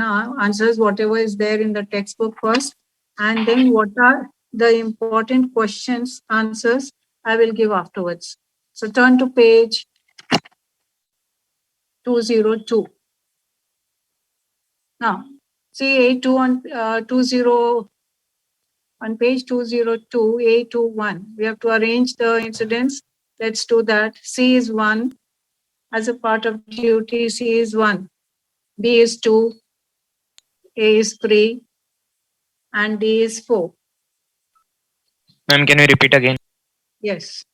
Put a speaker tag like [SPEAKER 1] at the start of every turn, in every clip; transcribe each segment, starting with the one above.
[SPEAKER 1] answers whatever is there in the textbook first, and then what are the important questions, answers I will give afterwards. So turn to page 202. Now, see A2 on 20 on page 202, A21. We have to arrange the incidents. Let's do that. C is 1 as a part of duty. C is 1. B is 2. A is 3. And D is 4.
[SPEAKER 2] Ma'am, can you repeat again?
[SPEAKER 1] Yes.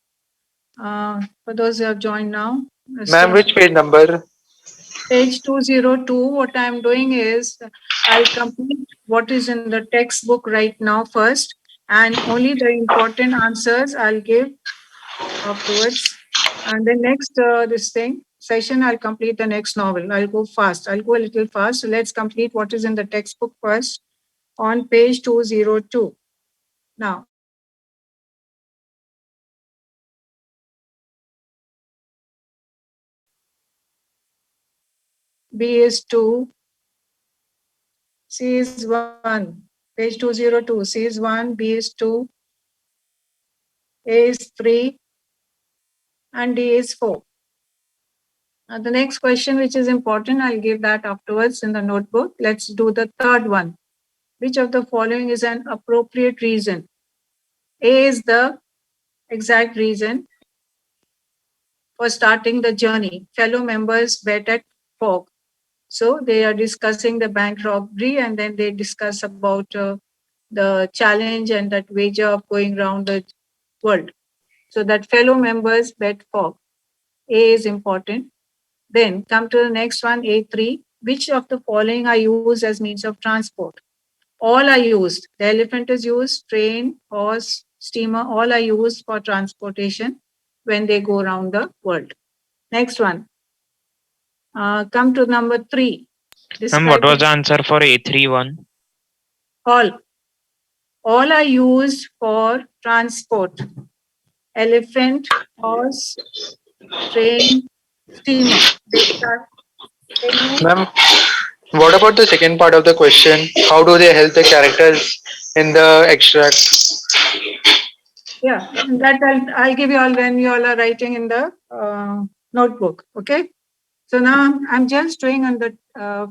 [SPEAKER 1] For those who have joined now.
[SPEAKER 3] Ma'am, which page number?
[SPEAKER 1] Page 202, what I'm doing is I'll complete what is in the textbook right now first, and only the important answers I'll give afterwards. And the next this thing session, I'll complete the next novel. I'll go fast. I'll go a little fast. So let's complete what is in the textbook first on page 202. Now, B is 2, C is 1. Page 202, C is 1, B is 2, A is 3, and D is 4. The next question, which is important, I'll give that afterwards in the notebook. Let's do the third one. Which of the following is an appropriate reason? A is the exact reason for starting the journey. Fellow members bet at fog. So they are discussing the bank robbery, and then they discuss about the challenge and that wager of going around the world. So that fellow members bet fog. A is important. Then come to the next one, A3. Which of the following are used as means of transport? All are used. The elephant is used, train, horse, steamer, all are used for transportation when they go around the world. Next one. Come to number 3.
[SPEAKER 2] Ma'am, what was the answer for A31?
[SPEAKER 1] All. All are used for transport. Elephant, horse, train, steamer.
[SPEAKER 3] Ma'am, what about the second part of the question? How do they help the characters in the extract?
[SPEAKER 1] Yeah, that I'll give you all when you all are writing in the notebook. Okay. So now I'm just doing on the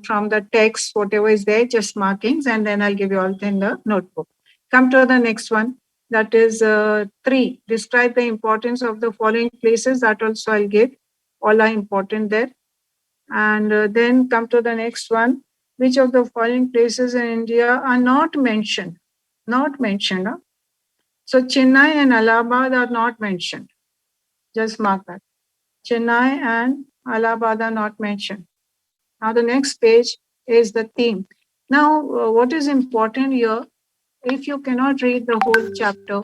[SPEAKER 1] from the text whatever is there, just markings, and then I'll give you all in the notebook. Come to the next one. That is 3. Describe the importance of the following places. That also I'll give. All are important there. And then come to the next one. Which of the following places in India are not mentioned? Not mentioned. Huh? So Chennai and Allahabad are not mentioned. Just mark that. Chennai and Allahabad are not mentioned. Now the next page is the theme. Now what is important here, if you cannot read the whole chapter,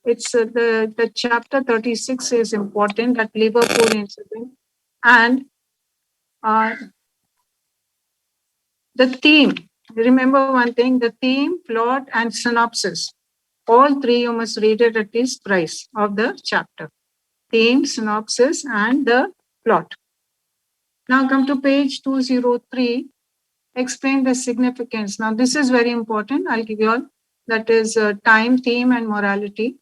[SPEAKER 1] it's the chapter 36 is important, that Liverpool incident, and the theme. Remember one thing, the theme, plot, and synopsis. All 3 you must read it at least thrice of the chapter. Theme, synopsis, and the plot. Now come to page 203. Explain the significance. Now this is very important. I'll give you all. That is time, theme, and morality.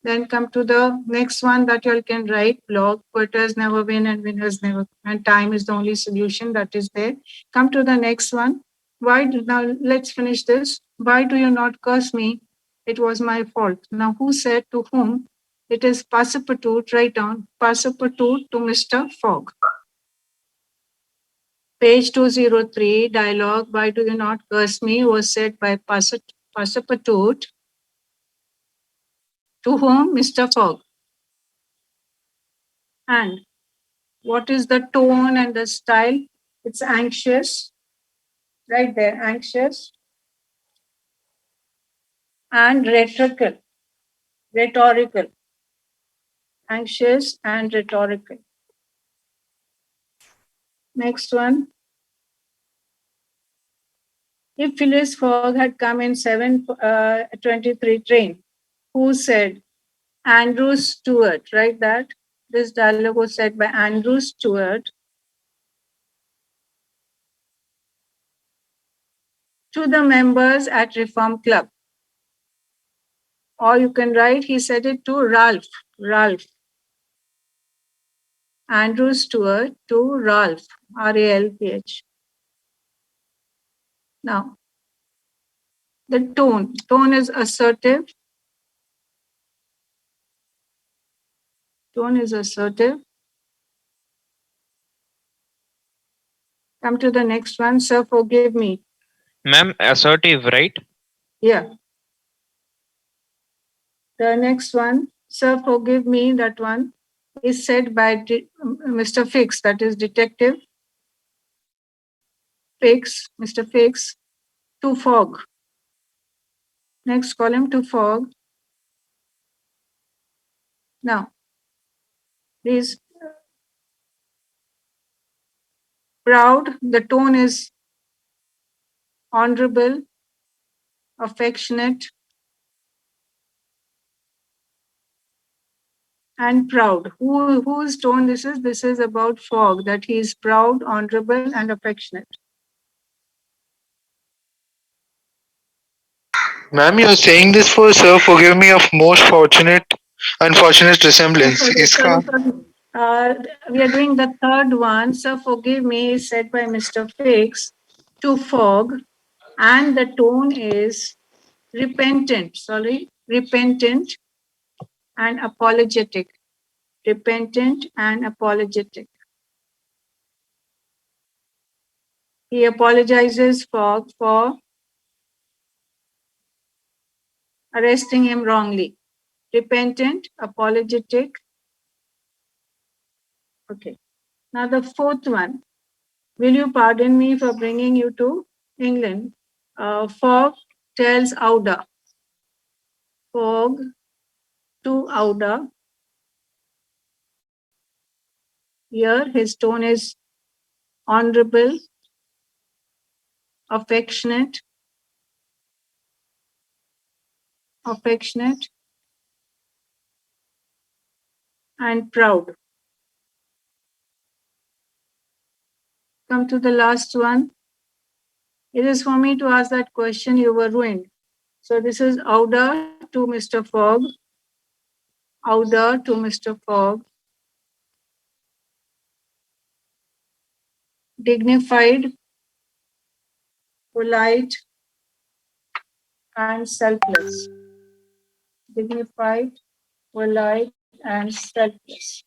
[SPEAKER 1] Then come to the next one that you all can write. Blog, quitters never win and winners never. And time is the only solution that is there. Come to the next one. Now let's finish this. Why do you not curse me? It was my fault. Now who said to whom? It is Passepartout. Write down Passepartout to Mr. Fogg. Page 203, dialogue, why do you not curse me, was said by Passepartout to whom? Mr. Fogg. And what is the tone and the style? It's anxious, right there, anxious, and rhetorical, anxious and rhetorical. Next one. If Phileas Fogg had come in 7:23 train, who said? Andrew Stuart, right? That this dialogue was said by Andrew Stuart. to the members at Reform Club. Or you can write, he said it to Ralph. Andrew Stewart to Ralph, R-A-L-P-H. Now, the tone is assertive. Tone is assertive. Come to the next one. Sir, forgive me.
[SPEAKER 2] Ma'am, assertive, right?
[SPEAKER 1] Yeah. The next one, sir, forgive me, that one is said by Mr. Fix, that is Detective Fix, Mr. Fix, to Fogg. Next column, to Fogg. Now, please, proud, the tone is honorable, affectionate, and proud. Whose tone this is? This is about Fogg, that he is proud, honorable, and affectionate.
[SPEAKER 3] Ma'am, you're saying this for sir, forgive me, of most unfortunate resemblance. Iska.
[SPEAKER 1] We are doing the third one. Sir, forgive me, is said by Mr. Fix to Fogg, and the tone is repentant and apologetic. Repentant and apologetic. He apologizes Fogg for arresting him wrongly. Repentant, apologetic. Okay. Now the fourth one. Will you pardon me for bringing you to England? Fogg tells Auda. Fogg to Auda. Here his tone is honorable, affectionate, and proud. Come to the last one. It is for me to ask that question, you were ruined. So this is Auda to Mr. Fogg. Auda to Mr. Fogg. Dignified, polite, and selfless. Dignified, polite, and selfless.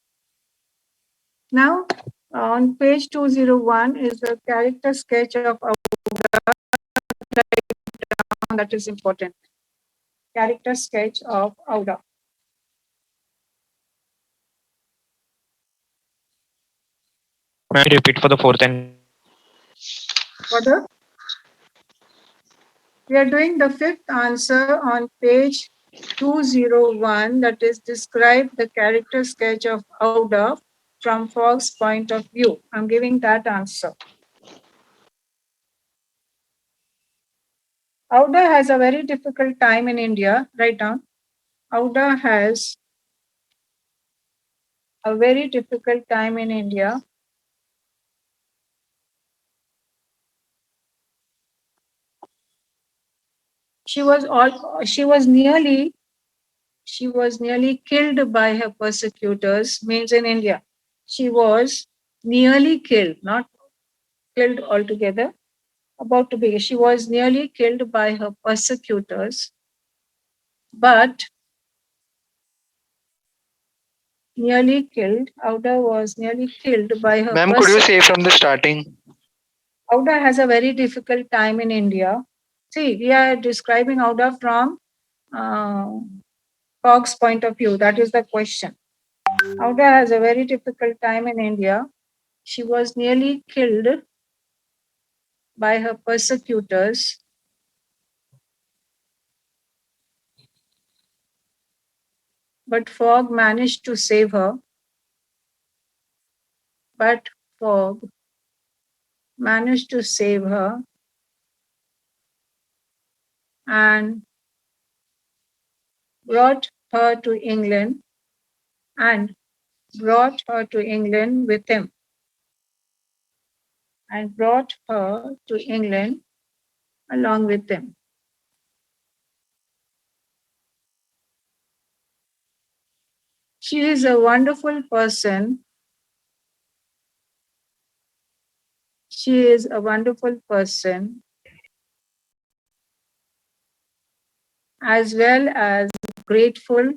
[SPEAKER 1] Now, on page 201 is the character sketch of Auda. That is important. Character sketch of Auda.
[SPEAKER 2] Ma'am, repeat for the fourth and
[SPEAKER 1] Further, we are doing the fifth answer on page 201, that is describe the character sketch of Auda from Fogg's point of view. I'm giving that answer. Auda has a very difficult time in India. Write down. Auda has a very difficult time in India. She was nearly killed by her persecutors, means in India. She was nearly killed, not killed altogether, about to be. She was nearly killed by her persecutors, but nearly killed. Auda was nearly killed by her
[SPEAKER 3] Ma'am, could you say from the starting?
[SPEAKER 1] Auda has a very difficult time in India. See, we are describing Auda from Fogg's point of view. That is the question. Auda has a very difficult time in India. She was nearly killed by her persecutors, but Fogg managed to save her. But Fogg managed to save her and brought her to England with him. And brought her to England along with them. She is a wonderful person. She is a wonderful person, as well as grateful,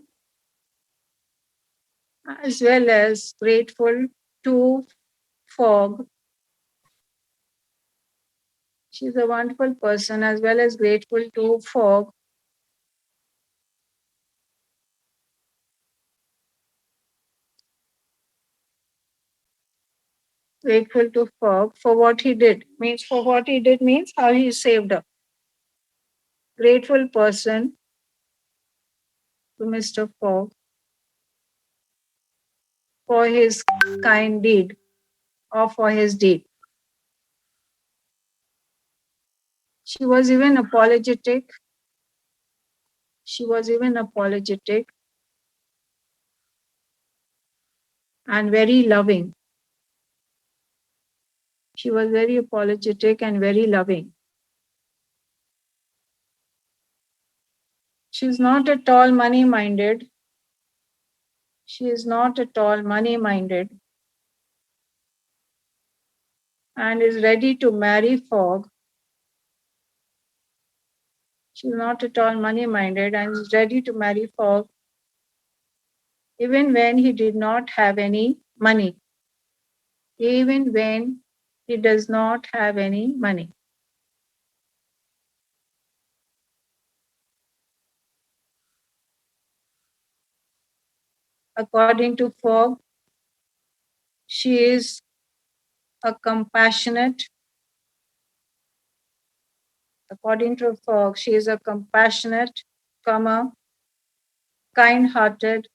[SPEAKER 1] to Fogg. She's a wonderful person, as well as grateful to Fogg for what he did. Means for what he did means how he saved her. Grateful person to Mr. Fogg for his kind deed or for his deed. She was even apologetic. She was even apologetic and very loving. She was very apologetic and very loving. She's not at all money minded. She is not at all money minded and is ready to marry Fogg. She's not at all money minded and is ready to marry Fogg even when he did not have any money. Even when he does not have any money. According to Fogg, she is a compassionate, according to Fogg, she is a compassionate, kind-hearted,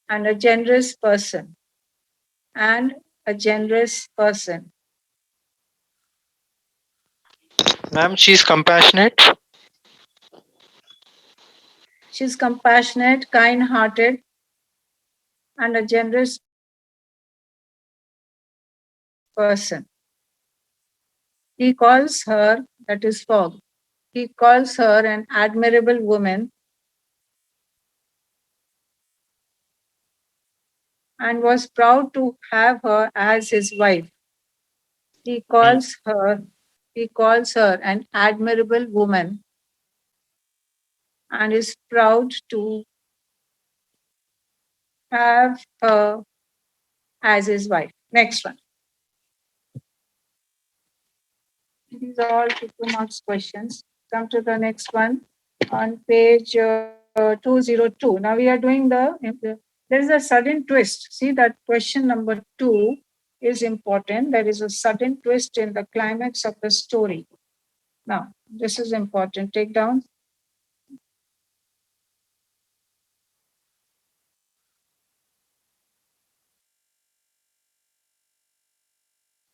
[SPEAKER 1] and a generous person. And a generous person.
[SPEAKER 3] Ma'am, she's compassionate.
[SPEAKER 1] She's compassionate, kind-hearted, and a generous person. He calls her, that is Fogg, he calls her an admirable woman and was proud to have her as his wife. He calls her an admirable woman and is proud to have her as his wife. Next one. These are all 2 marks questions. Come to the next one on page 202. Now we are doing there is a sudden twist. See that question number 2 is important. There is a sudden twist in the climax of the story. Now, this is important. Take down.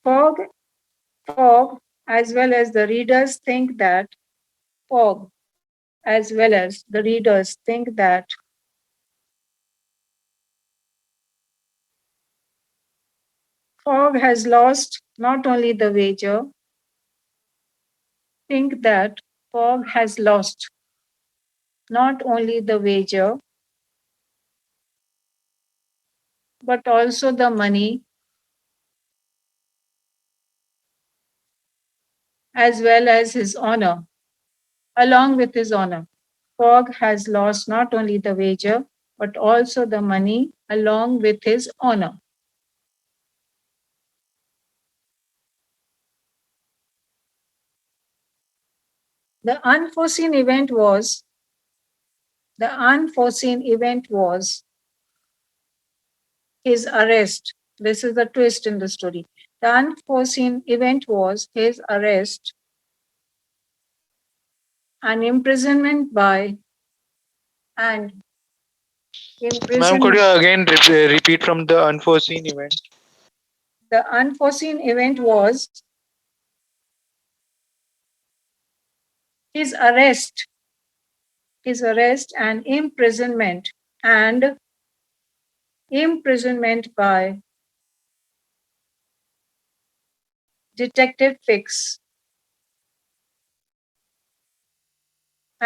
[SPEAKER 1] Fogg, as well as the readers think that Fogg, as well as the readers think that Fogg has lost not only the wager, think that Fogg has lost not only the wager, but also the money, as well as his honor, along with his honor. Fogg has lost not only the wager, but also the money, along with his honor. The unforeseen event was his arrest. This is the twist in the story. The unforeseen event was his arrest and imprisonment by
[SPEAKER 3] Ma'am, could you again repeat from the unforeseen event?
[SPEAKER 1] The unforeseen event was his arrest and imprisonment by Detective Fix.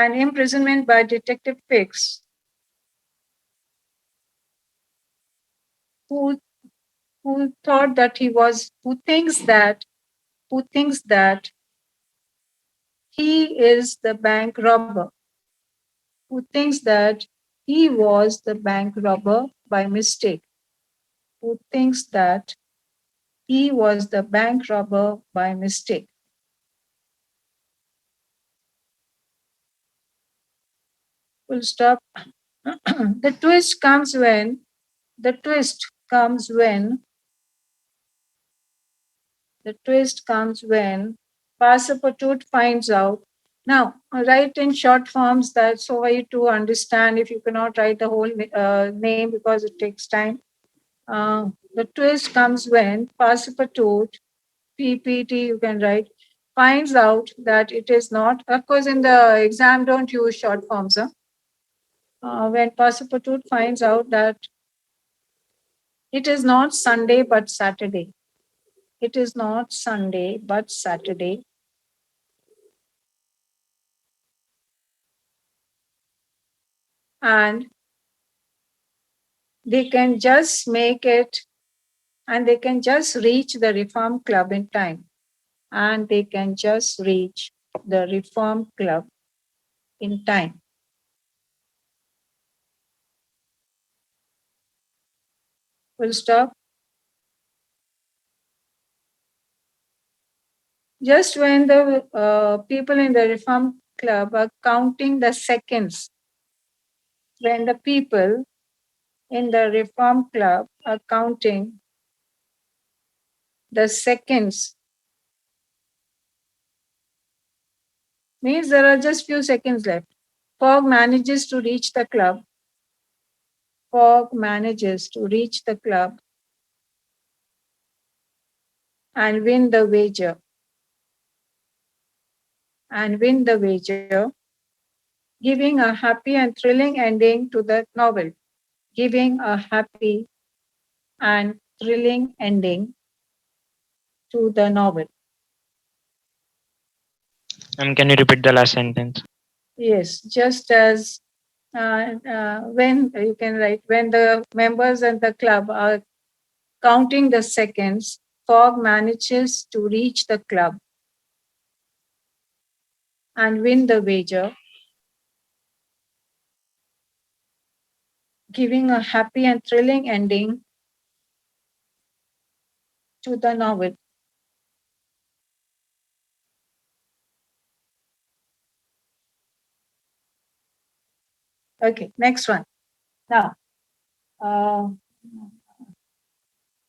[SPEAKER 1] An imprisonment by Detective Fix, who thought that who thinks that he is the bank robber, who thinks that he was the bank robber by mistake, who thinks that he was the bank robber by mistake. Full stop. The twist comes when the twist comes when Passepartout finds out. Now, write in short forms that so for you to understand if you cannot write the whole name because it takes time. The twist comes when Passepartout, PPT you can write, finds out that it is not, of course in the exam don't use short forms. When Passepartout finds out that it is not Sunday but Saturday. It is not Sunday but Saturday. And they can just make it and they can just reach the Reform Club in time. And they can just reach the Reform Club in time. Full stop. Just when the people in the Reform Club are counting the seconds, when the people in the Reform Club are counting the seconds, means there are just few seconds left. Fogg manages to reach the club. Fogg manages to reach the club and win the wager. Giving a happy and thrilling ending to the novel. Giving a happy and thrilling ending to the novel.
[SPEAKER 2] Can you repeat the last sentence?
[SPEAKER 1] Yes, just as when you can write, when the members and the club are counting the seconds, Fogg manages to reach the club and win the wager, giving a happy and thrilling ending to the novel. Okay, next one. Now,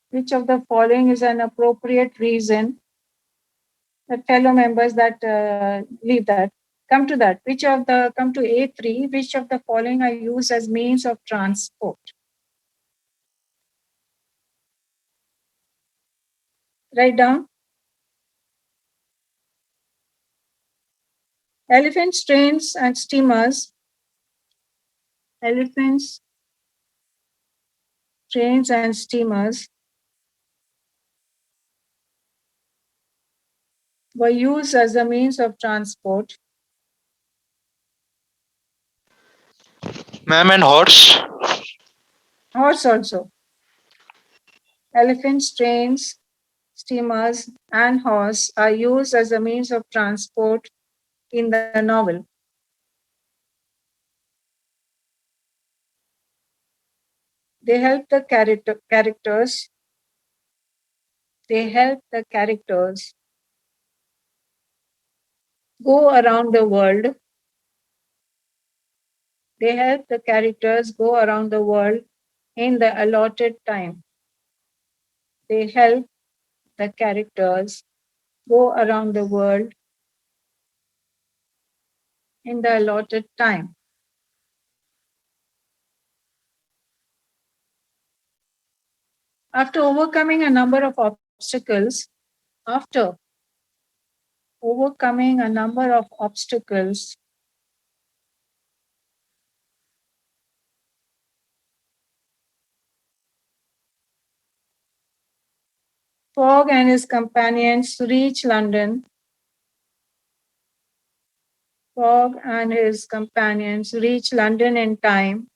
[SPEAKER 1] which of the following is an appropriate reason? The fellow members that leave that. Come to that. Come to A3, which of the following are used as means of transport? Write down. Elephants, trains, and steamers. Elephants, trains, and steamers were used as a means of transport.
[SPEAKER 3] Ma'am, and horse?
[SPEAKER 1] Horse also. Elephants, trains, steamers, and horse are used as a means of transport in the novel. They help the characters. They help the characters go around the world. They help the characters go around the world in the allotted time. They help the characters go around the world in the allotted time. After overcoming a number of obstacles, Fogg and his companions reach London. Fogg and his companions reach London in time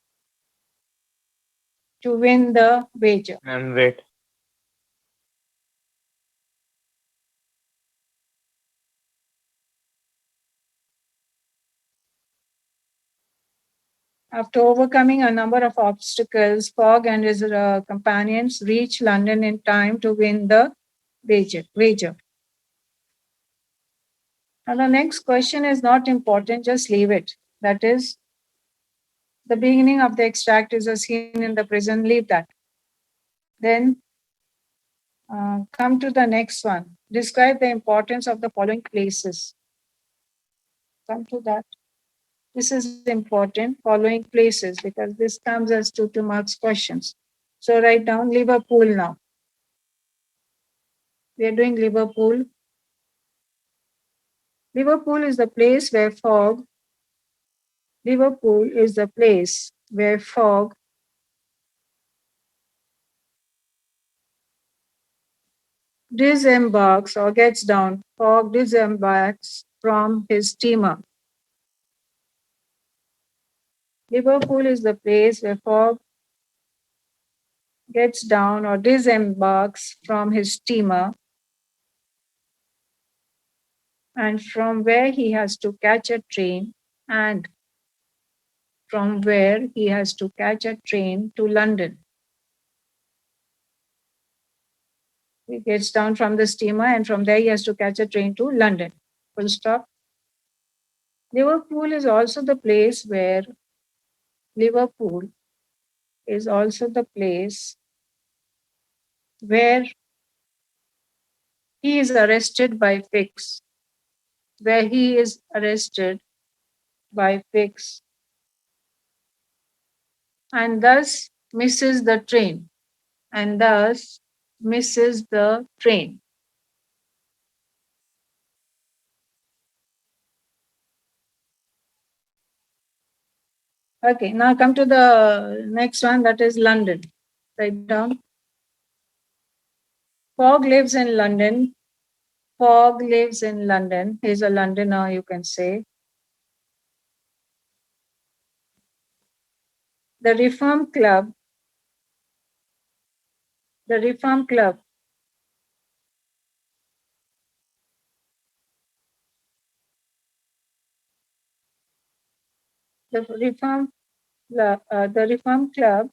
[SPEAKER 1] to win the wager.
[SPEAKER 2] Wait.
[SPEAKER 1] After overcoming a number of obstacles, Fogg and his companions reach London in time to win the wager. Now, the next question is not important, just leave it. That is, the beginning of the extract is a scene in the prison, leave that. Then come to the next one. Describe the importance of the following places. Come to that. This is important, following places, because this comes as 2 marks questions. So write down Liverpool now. We are doing Liverpool. Liverpool is the place where Fogg. Liverpool is the place where Fogg disembarks or gets down. Fogg disembarks from his steamer. Liverpool is the place where Fogg gets down or disembarks from his steamer, and from where he has to catch a train, and from where he has to catch a train to London. He gets down from the steamer, and from there he has to catch a train to London. Full stop. Liverpool is also the place where Liverpool is also the place where he is arrested by Fix, where he is arrested by Fix, and thus misses the train, and thus misses the train. Okay, now come to the next one, that is London. Write down. Fogg lives in London. Fogg lives in London. He's a Londoner, you can say. The Reform Club. The Reform Club. The Reform Club,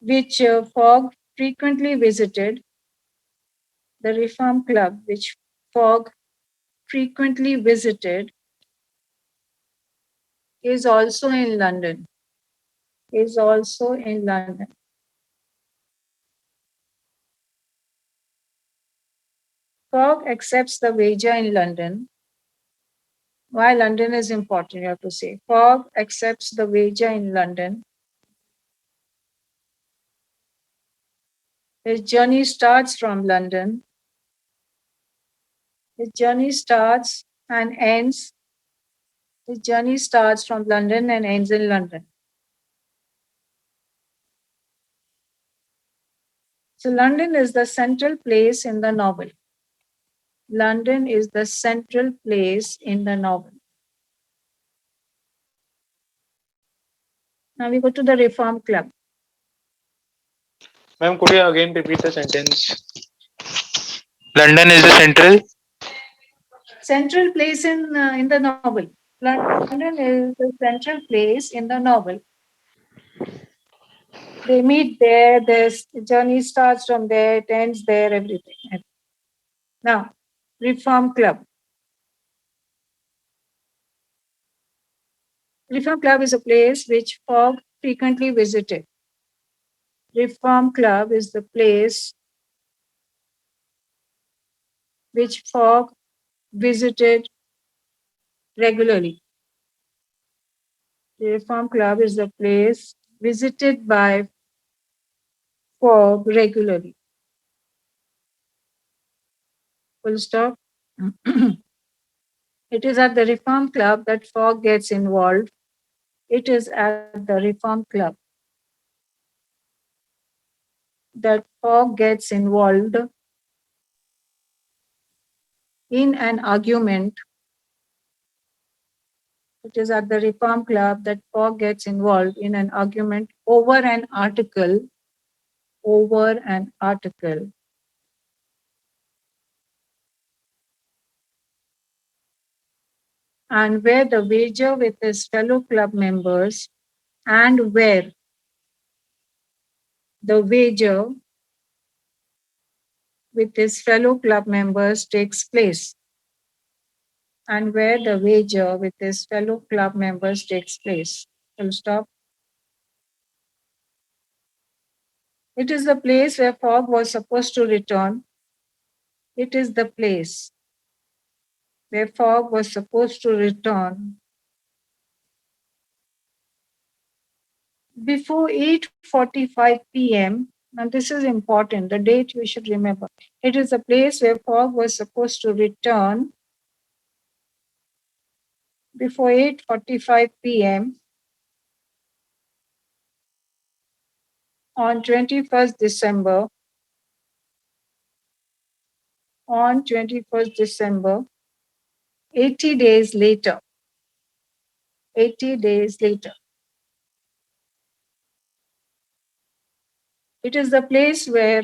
[SPEAKER 1] which Fogg frequently visited. The Reform Club, which Fogg frequently visited, is also in London. Is also in London. Fogg accepts the wager in London. Why London is important, you have to say. Fogg accepts the wager in London. His journey starts from London. His journey starts and ends. His journey starts from London and ends in London. So London is the central place in the novel. London is the central place in the novel. Now we go to the Reform Club.
[SPEAKER 3] Ma'am, could you again repeat the sentence? London is the
[SPEAKER 1] central place in the novel. London is the central place in the novel. They meet there, their journey starts from there, it ends there, everything. Now, Reform Club. Reform Club is a place which Fogg frequently visited. Reform Club is the place which Fogg visited regularly. The Reform Club is the place visited by Fogg regularly. Full stop. It is at the Reform Club that Fogg gets involved. It is at the Reform Club that Fogg gets involved in an argument. It is at the Reform Club that Fogg gets involved in an argument over an article, and where the wager with his fellow club members, and where the wager with his fellow club members takes place, and where the wager with his fellow club members takes place. Full stop. It is the place where Fogg was supposed to return. It is the place where Fogg was supposed to return before 8:45 p.m. Now this is important, the date we should remember. It is the place where Fogg was supposed to return before 8:45 p.m. on 21st December, 80 days later. 80 days later. It is the place where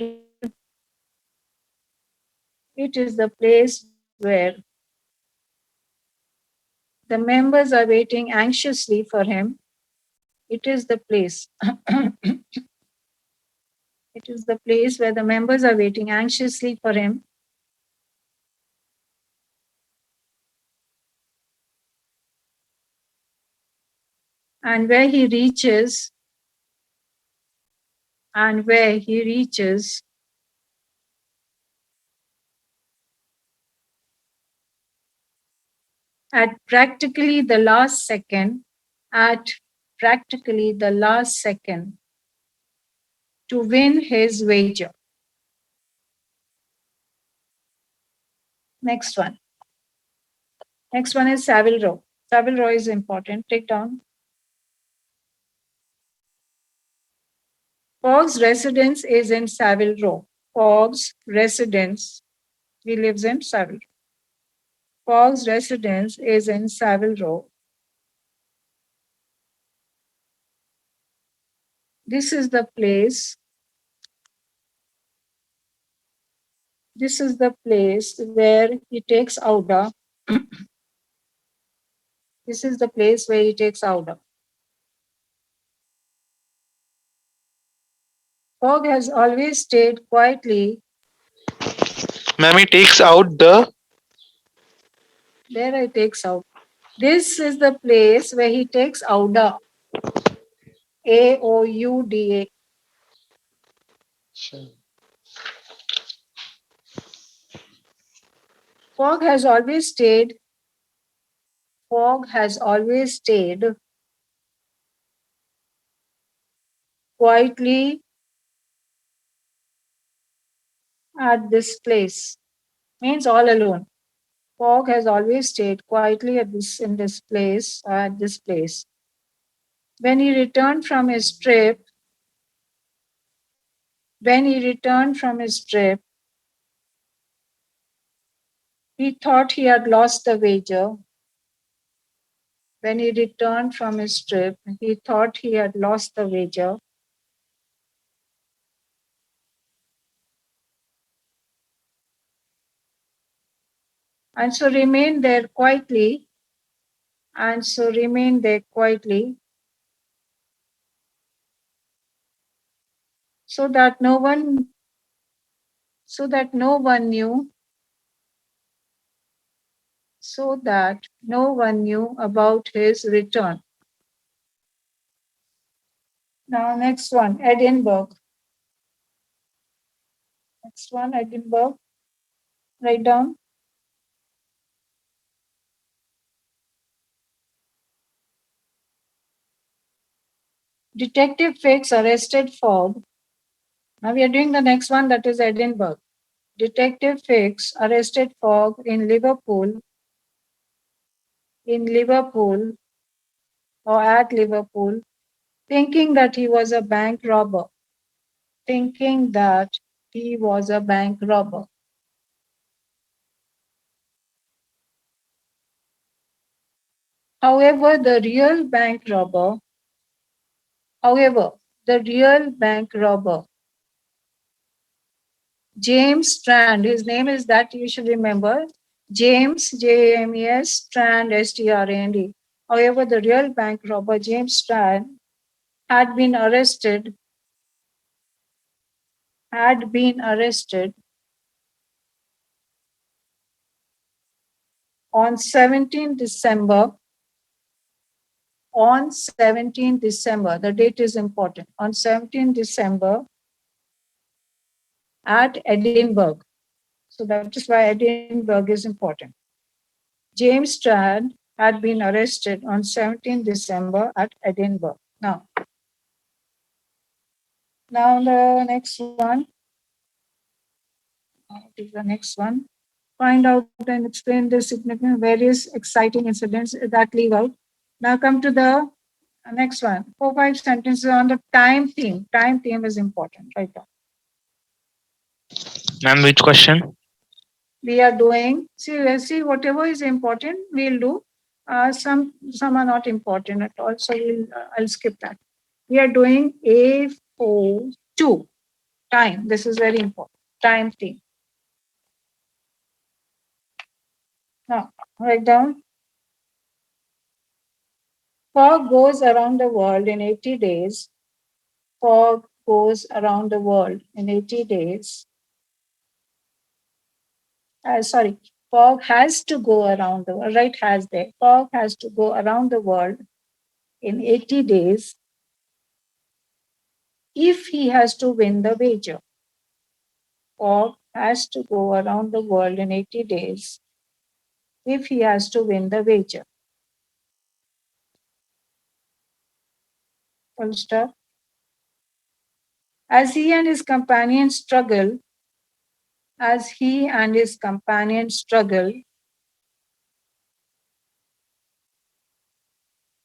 [SPEAKER 1] the members are waiting anxiously for him. It is the place. It is the place where the members are waiting anxiously for him. And where he reaches at practically the last second, to win his wager. Next one. Next one is Savile Row. Savile Row is important. Take down. Fogg's residence is in Savile Row. Fogg's residence, he lives in Savile. Fogg's residence is in Savile Row. This is the place. This is the place where he takes Auda. This is the place where he takes Auda. Fogg has always stayed quietly.
[SPEAKER 3] Ma'am, he takes out the.
[SPEAKER 1] There I takes out. This is the place where he takes Auda. Auda. Fogg has always stayed quietly at this place. Means all alone. Fogg has always stayed quietly at this place. When he returned from his trip, he thought he had lost the wager. When he returned from his trip, he thought he had lost the wager. And so remained there quietly. So that no one knew about his return. Now next one, Edinburgh. Next one, Edinburgh. Write down. Detective Fix arrested Fogg. Now we are doing the next one, that is Edinburgh. Detective Fix arrested Fogg in Liverpool, or at Liverpool, thinking that he was a bank robber. However, the real bank robber, James Strand, his name is that you should remember, James, James Strand, Strand. However, the real bank robber, James Strand, had been arrested on 17 December. On 17 December, the date is important. On 17 December at Edinburgh. So that is why Edinburgh is important. James Strand had been arrested on 17 December at Edinburgh. Now the next one. What is the next one? Find out and explain the significant various exciting incidents that leave out. Now come to the next one. 4-5 sentences on the time theme. Time theme is important, right?
[SPEAKER 2] Ma'am, which question?
[SPEAKER 1] We are doing, see whatever is important, we'll do. Some are not important at all, so I'll skip that. We are doing A42, time. This is very important. Time theme. Now, write down. Fog goes around the world in 80 days. Fog goes around the world in 80 days. Sorry, fog has to go around the world, right? Has there. Fog has to go around the world in 80 days if he has to win the wager. Fog has to go around the world in 80 days if he has to win the wager. Full stop. As he and his companion struggle,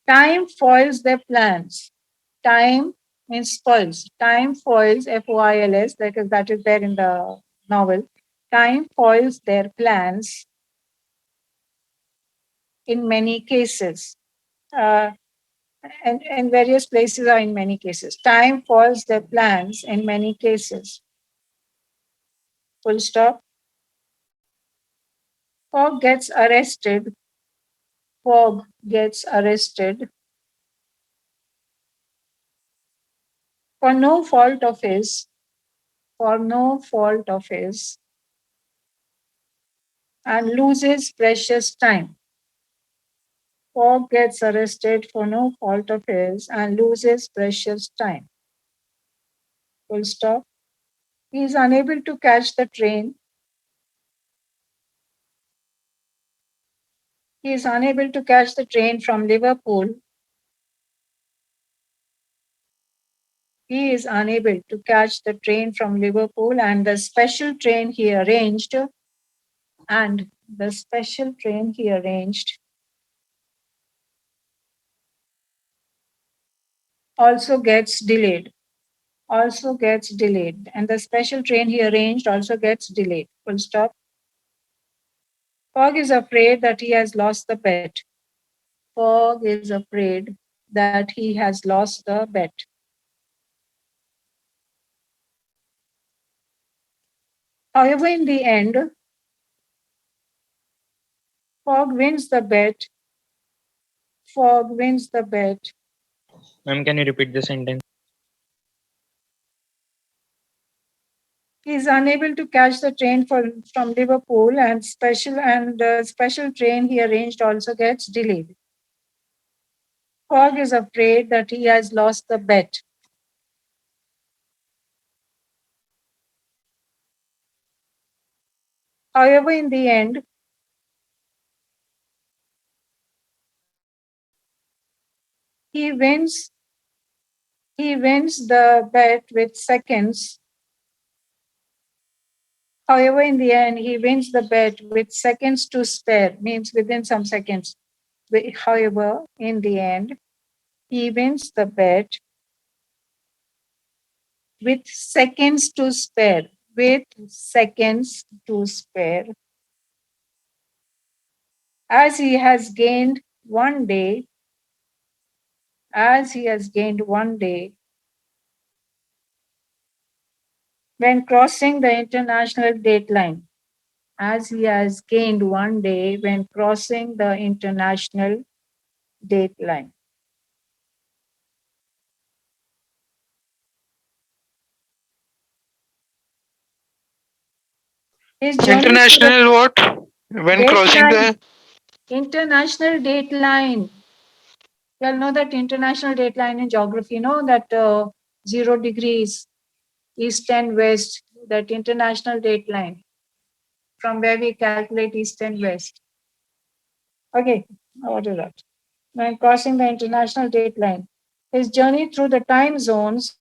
[SPEAKER 1] time foils their plans. Time means foils. Time foils, F-O-I-L-S, that is there in the novel. Time foils their plans in many cases. And various places are in many cases. Time foils their plans in many cases. Full stop. Fog gets arrested. Fog gets arrested for no fault of his. For no fault of his. And loses precious time. Fog gets arrested for no fault of his and loses precious time. Full stop. He is unable to catch the train. He is unable to catch the train from Liverpool. He is unable to catch the train from Liverpool and the special train he arranged also gets delayed. And the special train he arranged also gets delayed. Full stop. Fog is afraid that he has lost the bet. Fog is afraid that he has lost the bet. However, in the end, Fog wins the bet.
[SPEAKER 2] Ma'am, can you repeat the sentence?
[SPEAKER 1] He is unable to catch the train from Liverpool, and the special train he arranged also gets delayed. Fog is afraid that he has lost the bet. However, in the end, he wins the bet with seconds. However, in the end, he wins the bet with seconds to spare, means within some seconds. However, in the end, he wins the bet with seconds to spare. As he has gained one day, as he has gained one day, when crossing the international date line, as he has gained one day when crossing the international date line. His journey through the
[SPEAKER 3] International what? When crossing
[SPEAKER 1] dateline,
[SPEAKER 3] the
[SPEAKER 1] international dateline. You all know that international dateline in geography, you know that 0 degrees east and west, that international dateline from where we calculate east and west. Okay, what is that? When crossing the international dateline, his journey through the time zones,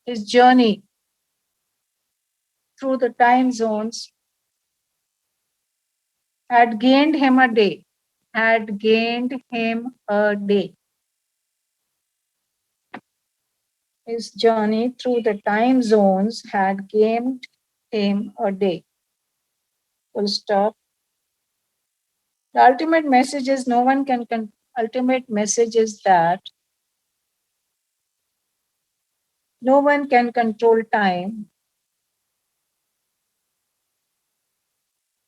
[SPEAKER 1] his journey through the time zones had gained him a day, had gained him a day. His journey through the time zones had gained him a day. Full stop. The ultimate message is no one can ultimate message is that no one can control time.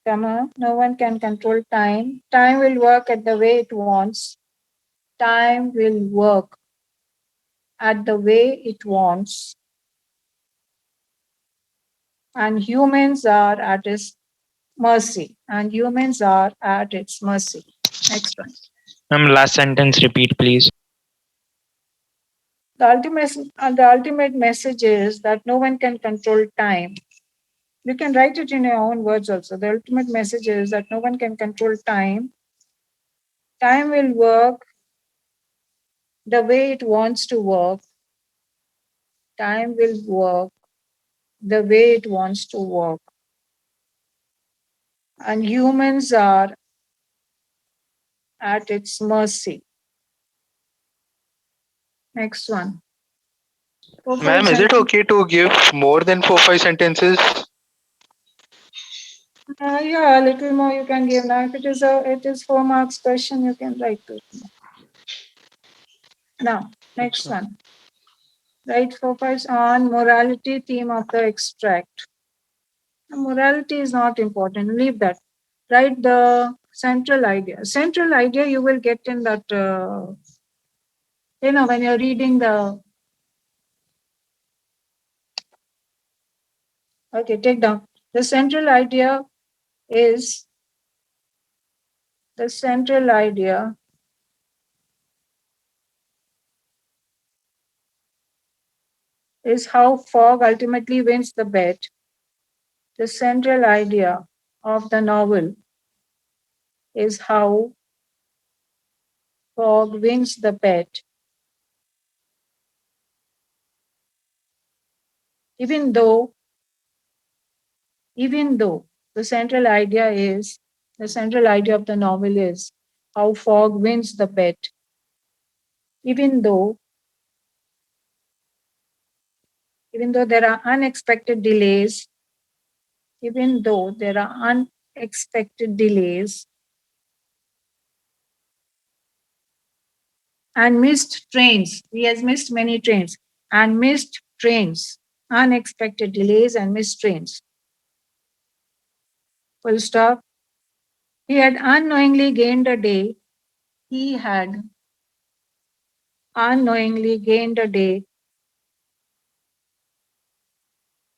[SPEAKER 1] Comma, no one can control time. Time will work at the way it wants. Time will work at the way it wants. And humans are at its mercy. And humans are at its mercy. Next one.
[SPEAKER 2] Last sentence repeat, please.
[SPEAKER 1] The ultimate message is that no one can control time. You can write it in your own words also. The ultimate message is that no one can control time. Time will work the way it wants to work. Time will work the way it wants to work. And humans are at its mercy. Next one.
[SPEAKER 3] ma'am, is it okay to give more than 4-5 sentences?
[SPEAKER 1] Yeah, a little more you can give. Now, if it is 4 marks question, you can write it. Now, next one. Write 4 5 on morality theme of the extract. Morality is not important. Leave that. Write the central idea. Central idea you will get in that. When you're reading the. Okay, take down. The central idea is how fog ultimately wins the bet. The central idea of the novel is how fog wins the bet. Even though the central idea of the novel is how fog wins the bet. Even though there are unexpected delays, and missed trains, he has missed many trains, and missed trains, unexpected delays and missed trains. Full stop. He had unknowingly gained a day. He had unknowingly gained a day.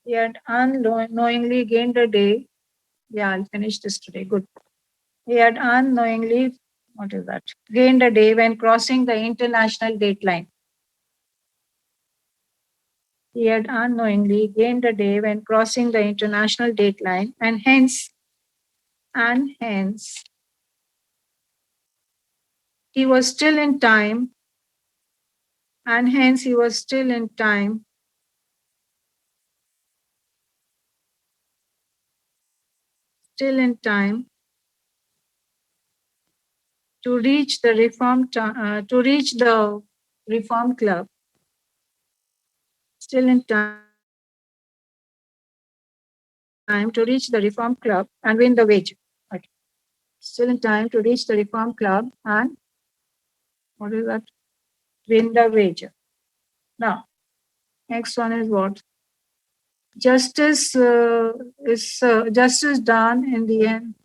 [SPEAKER 1] He had unknowingly gained a day. Yeah, I'll finish this today. Good. He had unknowingly, gained a day when crossing the international date line. He had unknowingly gained a day when crossing the international date line, and hence, he was still in time, to reach the Reform Club, still in time to reach the Reform Club and win the wager. Okay. still in time to reach the Reform Club and what is that? Win the wager. Now, next one is what? Justice justice done in the end.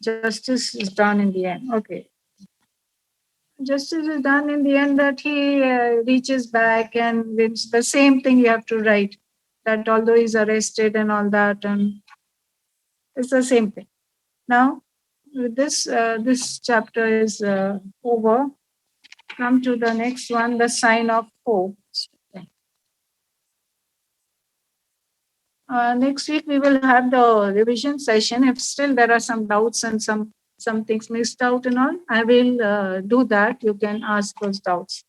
[SPEAKER 1] Justice is done in the end. Okay. Justice is done in the end that he reaches back and wins. The same thing you have to write, that although he's arrested and all that, and it's the same thing. Now, with this chapter is over. Come to the next one, the sign of hope. Next week we will have the revision session. If still there are some doubts and some things missed out and all, I will do that. You can ask those doubts.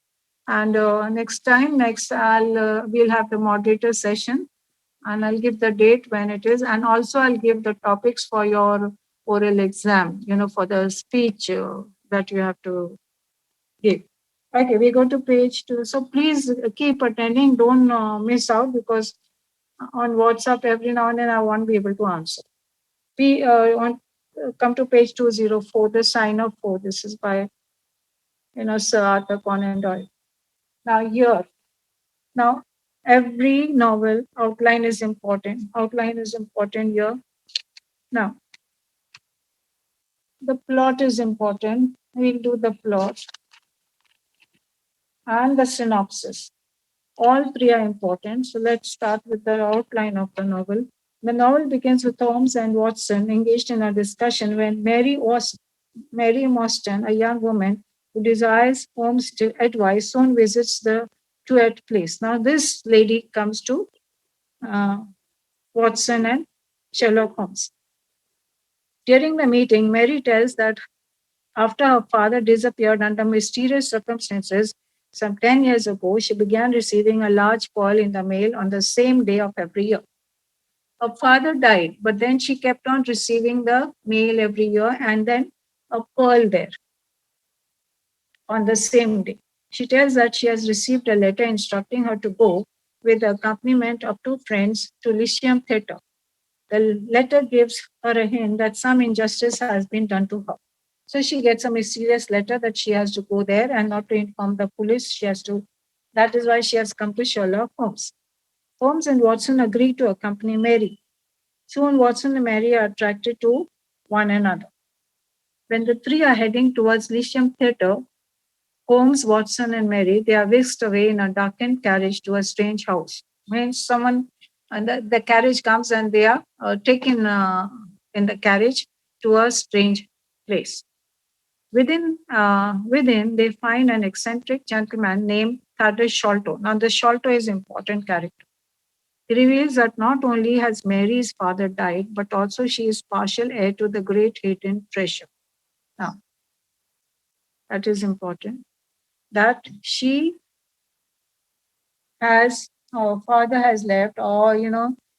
[SPEAKER 1] And next we'll have the moderator session, and I'll give the date when it is, and also I'll give the topics for your oral exam. For the speech that you have to give. Okay, we go to page 2. So please keep attending. Don't miss out, because on WhatsApp every now and then I won't be able to answer. We come to page 204, the sign of four. This is by Sir Arthur Conan Doyle. Now every novel outline is important. Outline is important here. Now the plot is important. We'll do the plot and the synopsis. All three are important. So let's start with the outline of the novel. The novel begins with Holmes and Watson engaged in a discussion when Mary Mostyn, a young woman who desires Holmes' advice, soon visits the Tuet place. Now, this lady comes to Watson and Sherlock Holmes. During the meeting, Mary tells that after her father disappeared under mysterious circumstances some 10 years ago, she began receiving a large pearl in the mail on the same day of every year. Her father died, but then she kept on receiving the mail every year and then a pearl there on the same day. She tells that she has received a letter instructing her to go with the accompaniment of 2 friends to Lyceum Theatre. The letter gives her a hint that some injustice has been done to her. So she gets a mysterious letter that she has to go there and not to inform the police. That is why she has come to Sherlock Holmes. Holmes and Watson agree to accompany Mary. Soon Watson and Mary are attracted to one another. When the three are heading towards Lyceum Theatre, Holmes, Watson, and Mary, they are whisked away in a darkened carriage to a strange house. The carriage comes and they are taken in the carriage to a strange place. Within, they find an eccentric gentleman named Thaddeus Sholto. Now, the Sholto is an important character. He reveals that not only has Mary's father died, but also she is partial heir to the great hidden treasure. Now, that is important. That she has, or father has left, or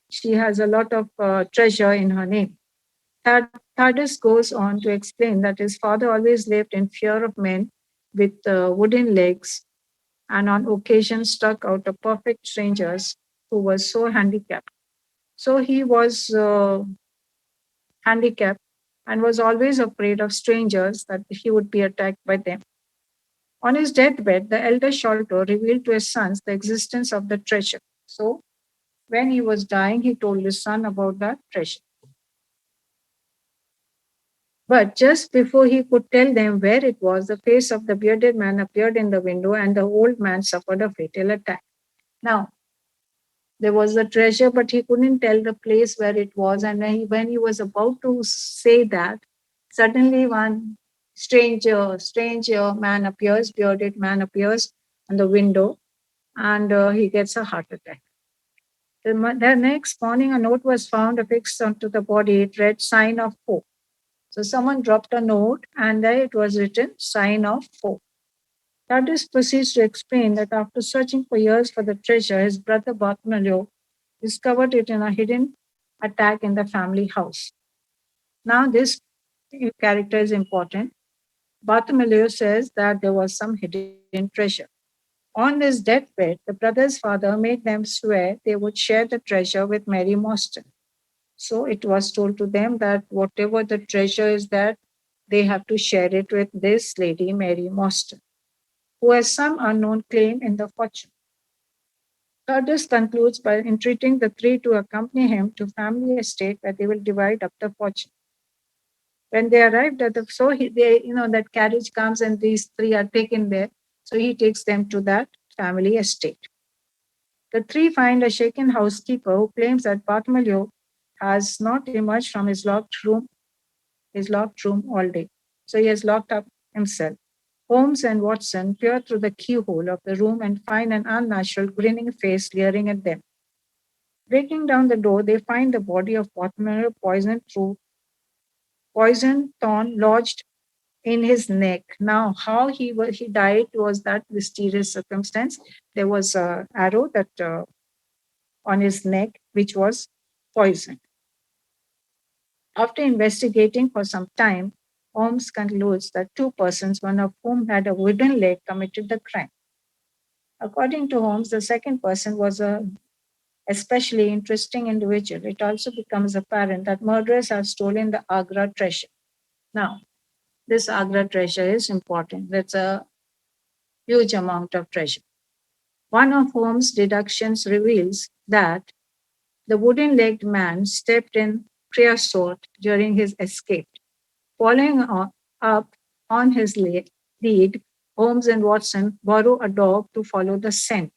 [SPEAKER 1] she has a lot of treasure in her name. Thaddeus goes on to explain that his father always lived in fear of men with wooden legs, and on occasion struck out a perfect strangers who was so handicapped. So he was handicapped and was always afraid of strangers, that he would be attacked by them. On his deathbed, the elder Sholto revealed to his sons the existence of the treasure. So when he was dying, he told his son about that treasure. But just before he could tell them where it was, the face of the bearded man appeared in the window and the old man suffered a fatal attack. Now, there was the treasure, but he couldn't tell the place where it was. And when he was about to say that, suddenly one strange man appears, bearded man appears on the window, and he gets a heart attack. The next morning, a note was found affixed onto the body. It read, "Sign of hope." So someone dropped a note, and there it was written, "Sign of hope." Thaddeus proceeds to explain that after searching for years for the treasure, his brother Bartholomew discovered it in a hidden attack in the family house. Now, this character is important. Bartholomew says that there was some hidden treasure. On his deathbed, the brother's father made them swear they would share the treasure with Mary Mostyn. So it was told to them that whatever the treasure is that they have to share it with this lady, Mary Mostyn, who has some unknown claim in the fortune. Curtis concludes by entreating the three to accompany him to family estate where they will divide up the fortune. When they arrived at the, so he, they, that carriage comes and these three are taken there. So he takes them to that family estate. The three find a shaken housekeeper who claims that Bartholomew has not emerged from his locked room all day. So he has locked up himself. Holmes and Watson peer through the keyhole of the room and find an unnatural grinning face leering at them. Breaking down the door, they find the body of Bartholomew poison thorn lodged in his neck. Now, how he died was that mysterious circumstance. There was an arrow that on his neck, which was poisoned. After investigating for some time, Holmes concludes that two persons, one of whom had a wooden leg, committed the crime. According to Holmes, the second person was a especially interesting individual. It also becomes apparent that murderers have stolen the Agra treasure. Now, this Agra treasure is important. That's a huge amount of treasure. One of Holmes' deductions reveals that the wooden legged man stepped in creosote during his escape. Following up on his lead, Holmes and Watson borrow a dog to follow the scent.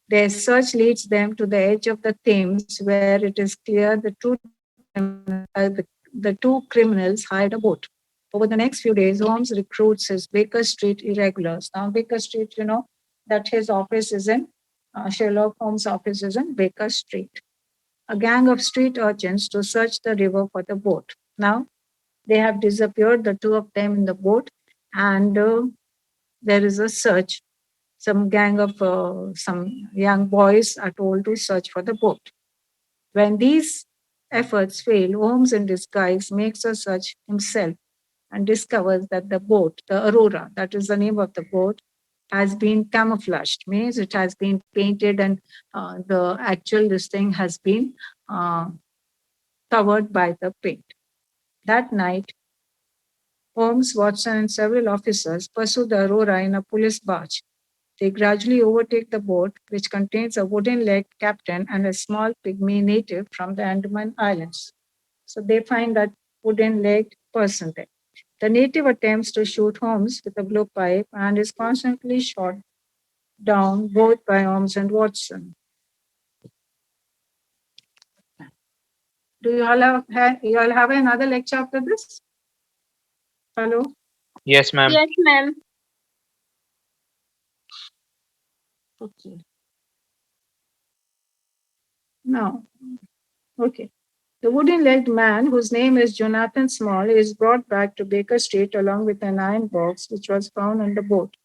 [SPEAKER 1] Their search leads them to the edge of the Thames, where it is clear the two criminals hired a boat. Over the next few days, Holmes recruits his Baker Street irregulars. Now, Baker Street, that his office is in, Sherlock Holmes' office is in Baker Street. A gang of street urchins to search the river for the boat. Now, they have disappeared, the two of them in the boat, and there is a search. Some gang of some young boys are told to search for the boat. When these efforts fail, Holmes in disguise makes a search himself and discovers that the boat, the Aurora, that is the name of the boat, has been camouflaged, means it has been painted and the actual this thing has been covered by the paint. That night, Holmes, Watson, and several officers pursue the Aurora in a police barge. They gradually overtake the boat, which contains a wooden-legged captain and a small pygmy native from the Andaman Islands. So they find that wooden-legged person there. The native attempts to shoot Holmes with a blowpipe and is constantly shot down both by Holmes and Watson. Do you all have another lecture after this? Hello?
[SPEAKER 2] Yes, ma'am.
[SPEAKER 4] Yes, ma'am.
[SPEAKER 1] Okay. Now, okay. The wooden-legged man, whose name is Jonathan Small, is brought back to Baker Street along with an iron box which was found on the boat.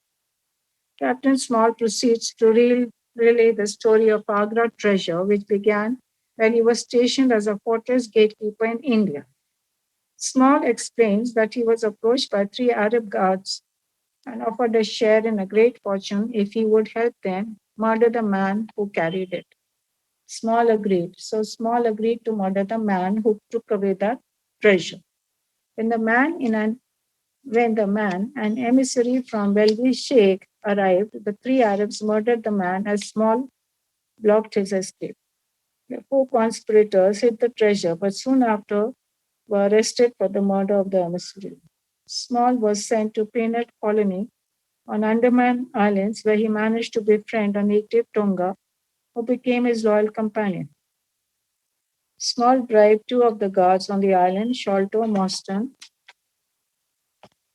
[SPEAKER 1] Captain Small proceeds to relay the story of Agra treasure, which began when he was stationed as a fortress gatekeeper in India. Small explains that he was approached by three Arab guards and offered a share in a great fortune if he would help them murder the man who carried it. Small agreed. So Small agreed to murder the man who took away the treasure. When the man, an emissary from wealthy sheikh, arrived, the three Arabs murdered the man as Small blocked his escape. The four conspirators hid the treasure, but soon after were arrested for the murder of the emissary. Small was sent to Peanut Colony on Andaman Islands, where he managed to befriend a native Tonga who became his loyal companion. Small bribed two of the guards on the island, Sholto Mostyn,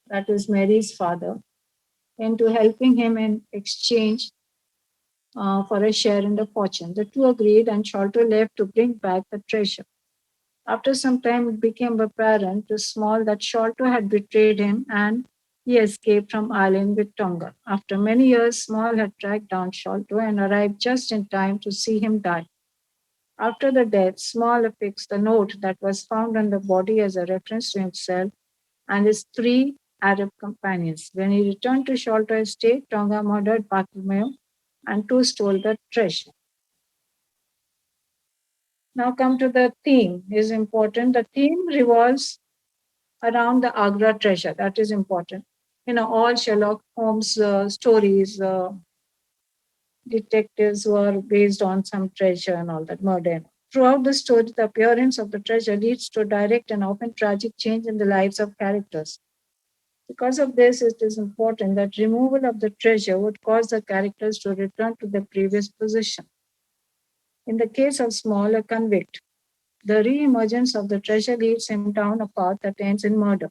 [SPEAKER 1] that is Mary's father, into helping him in exchange for a share in the fortune. The two agreed, and Sholto left to bring back the treasure. After some time, it became apparent to Small that Sholto had betrayed him and he escaped from island with Tonga. After many years, Small had tracked down Sholto and arrived just in time to see him die. After the death, Small affixed the note that was found on the body as a reference to himself and his three Arab companions. When he returned to Sholto estate, Tonga murdered Bartholomew and two stole the treasure. Now come to the theme is important. The theme revolves around the Agra treasure. That is important. All Sherlock Holmes stories, detectives were based on some treasure and all that murder. Throughout the story, the appearance of the treasure leads to a direct and often tragic change in the lives of characters. Because of this, it is important that removal of the treasure would cause the characters to return to their previous position. In the case of Small, a convict, the re-emergence of the treasure leads him down a path that ends in murder.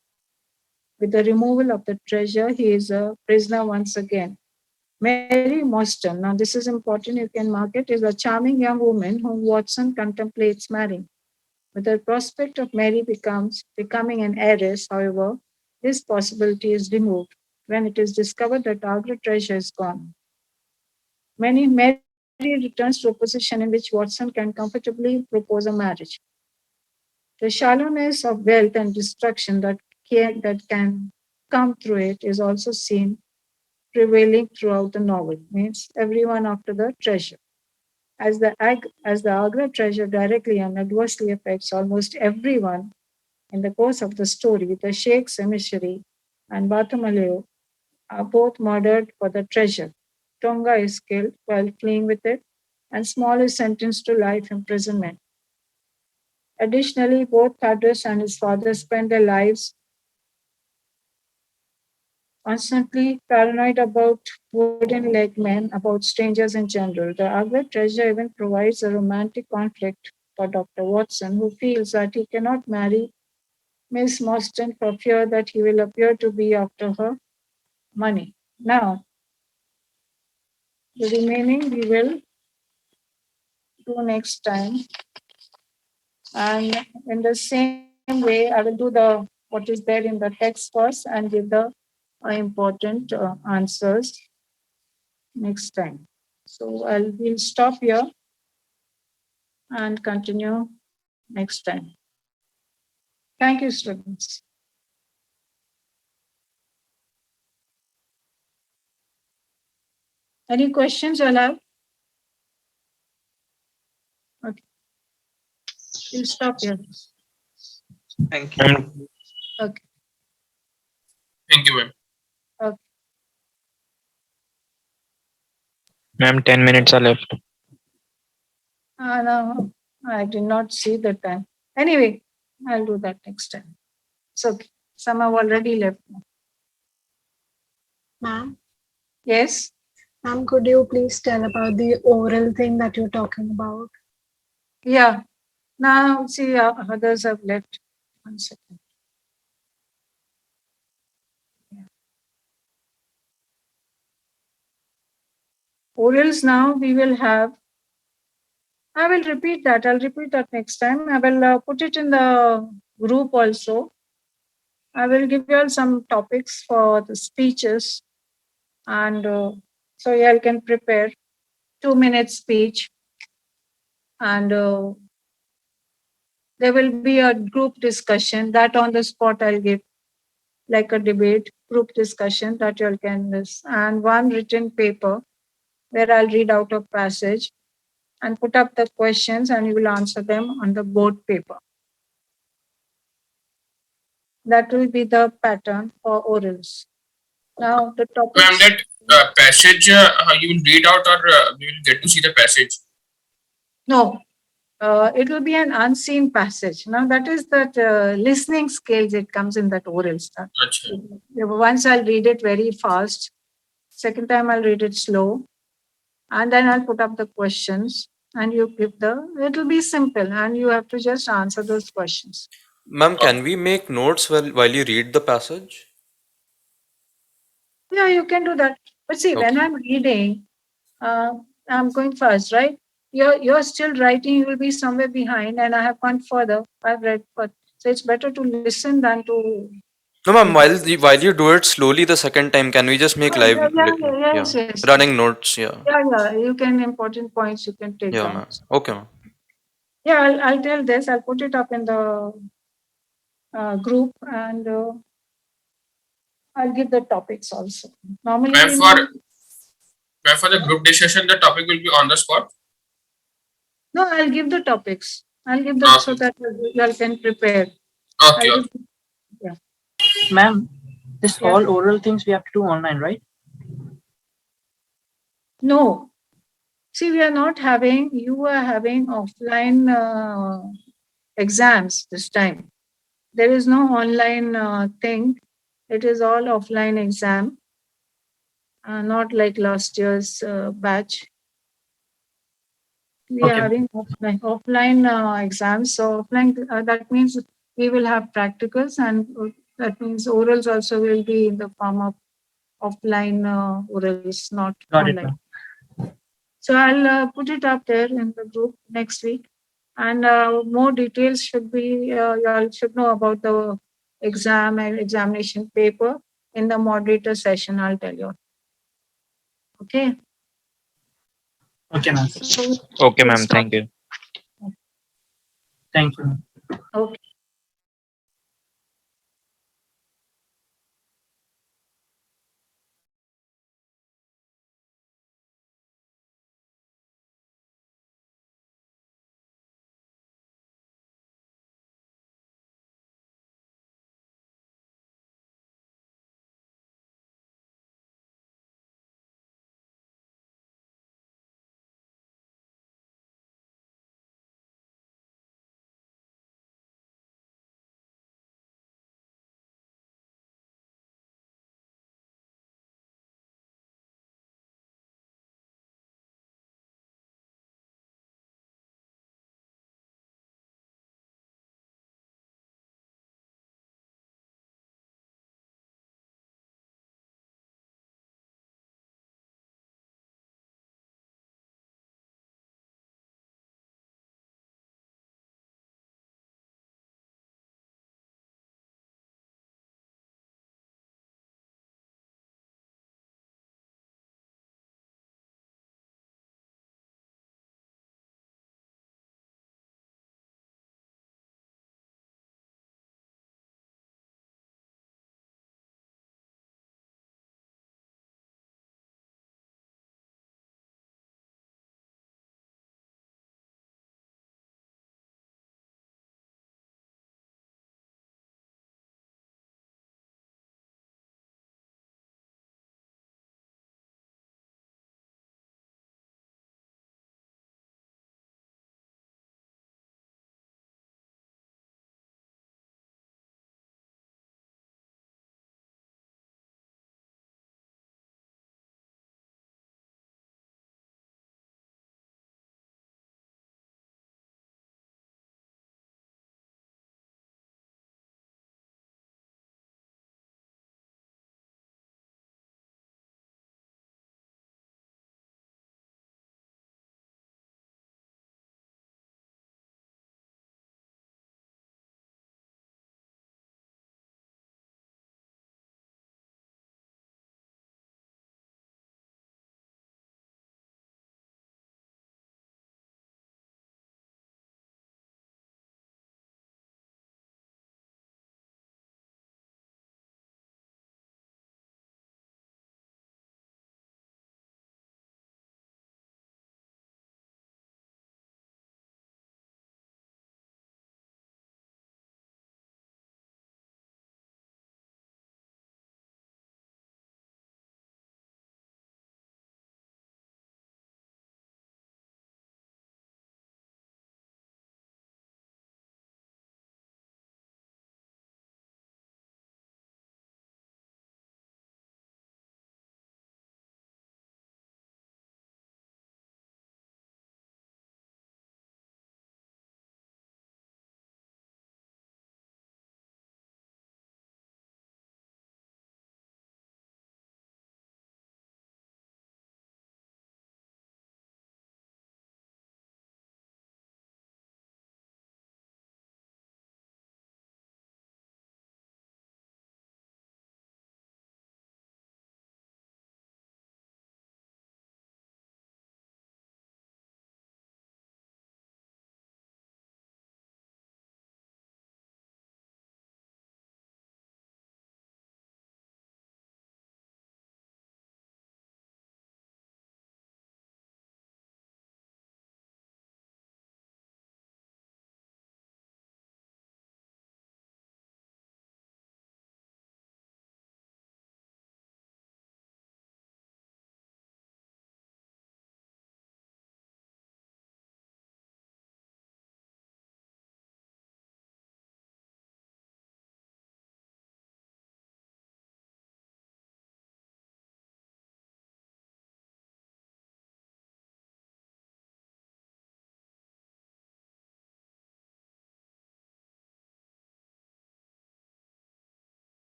[SPEAKER 1] With the removal of the treasure, he is a prisoner once again. Mary Mostyn, now this is important, you can mark it, is a charming young woman whom Watson contemplates marrying. With the prospect of Mary becoming an heiress, however, this possibility is removed when it is discovered that Agra treasure is gone. Mary returns to a position in which Watson can comfortably propose a marriage. The shallowness of wealth and destruction that can come through it is also seen prevailing throughout the novel, means everyone after the treasure. As the Agra treasure directly and adversely affects almost everyone in the course of the story, the Sheikh's emissary and Bartholomew are both murdered for the treasure. Tonga is killed while fleeing with it, and Small is sentenced to life imprisonment. Additionally, both Thaddeus and his father spend their lives constantly paranoid about wooden leg men, about strangers in general. The Agra treasure even provides a romantic conflict for Dr. Watson, who feels that he cannot marry Miss Mostyn for fear that he will appear to be after her money. Now, the remaining we will do next time. And in the same way, I will do the what is there in the text first and give the important answers next time. So we'll stop here and continue next time. Thank you, students. Any questions you'll have? Okay. We'll stop here.
[SPEAKER 4] Thank you.
[SPEAKER 1] Okay.
[SPEAKER 4] Thank you, ma'am.
[SPEAKER 1] Okay.
[SPEAKER 2] Ma'am, 10 minutes are left.
[SPEAKER 1] No, I did not see the time. Anyway, I'll do that next time. It's okay. Some have already left.
[SPEAKER 5] Ma'am,
[SPEAKER 1] Yes.
[SPEAKER 5] ma'am, could you please tell about the oral thing that you're talking about?
[SPEAKER 1] Yeah. Now, see, others have left. 1 second. Yeah. Orals now we will have. I will repeat that. I'll repeat that next time. I will put it in the group also. I will give you all some topics for the speeches, and so you all can prepare 2-minute speech, and there will be a group discussion that on the spot I'll give, like a debate group discussion that you all can miss, and one written paper where I'll read out a passage and put up the questions, and you will answer them on the board paper. That will be the pattern for orals. Now the topic.
[SPEAKER 4] Ma'am, that passage you will read out, or we will get to see the passage?
[SPEAKER 1] No, it will be an unseen passage. Now that is that listening skills. It comes in that oral stuff.
[SPEAKER 4] Achha.
[SPEAKER 1] Once I'll read it very fast. Second time I'll read it slow, and then I'll put up the questions, and you give the. It will be simple, and you have to just answer those questions.
[SPEAKER 6] Ma'am, can we make notes while you read the passage?
[SPEAKER 1] Yeah, you can do that. But see, when I'm reading, I'm going fast, right? You're still writing. You will be somewhere behind, and I have gone further. I've read further. So it's better to listen than to.
[SPEAKER 6] No, ma'am. While you do it slowly the second time, can we just make live
[SPEAKER 1] Yes.
[SPEAKER 6] running notes? Yeah.
[SPEAKER 1] Yeah. You can important points. You can take
[SPEAKER 6] Yeah,
[SPEAKER 1] down.
[SPEAKER 6] ma'am. Okay, ma'am.
[SPEAKER 1] Yeah, I'll tell this. I'll put it up in the group, and I'll give the topics also. Normally,
[SPEAKER 4] Ma'am, for the group discussion, the topic will be on the spot.
[SPEAKER 1] no, I'll give the topics. I'll give that so
[SPEAKER 4] Okay.
[SPEAKER 1] that you all can prepare.
[SPEAKER 4] Okay.
[SPEAKER 1] I'll
[SPEAKER 4] Okay.
[SPEAKER 1] give,
[SPEAKER 7] Ma'am, this
[SPEAKER 1] Yeah.
[SPEAKER 7] all oral things we have to do online, right?
[SPEAKER 1] no. See, we are not having, you are having offline exams this time. There is no online thing. It is all offline exam, not like last year's batch. We are
[SPEAKER 7] Okay.
[SPEAKER 1] having offline exams. So offline, that means we will have practicals, and that means orals also will be in the form of offline orals, not
[SPEAKER 7] Got it,
[SPEAKER 1] online.
[SPEAKER 7] ma'am.
[SPEAKER 1] So I'll put it up there in the group next week, and more details should be, you all should know about the exam and examination paper in the moderator session. I'll tell you. Okay.
[SPEAKER 7] Okay, ma'am.
[SPEAKER 1] So
[SPEAKER 2] Okay,
[SPEAKER 1] we'll
[SPEAKER 2] ma'am.
[SPEAKER 1] stop.
[SPEAKER 2] Thank you.
[SPEAKER 7] Thank you.
[SPEAKER 1] Okay.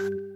[SPEAKER 1] you.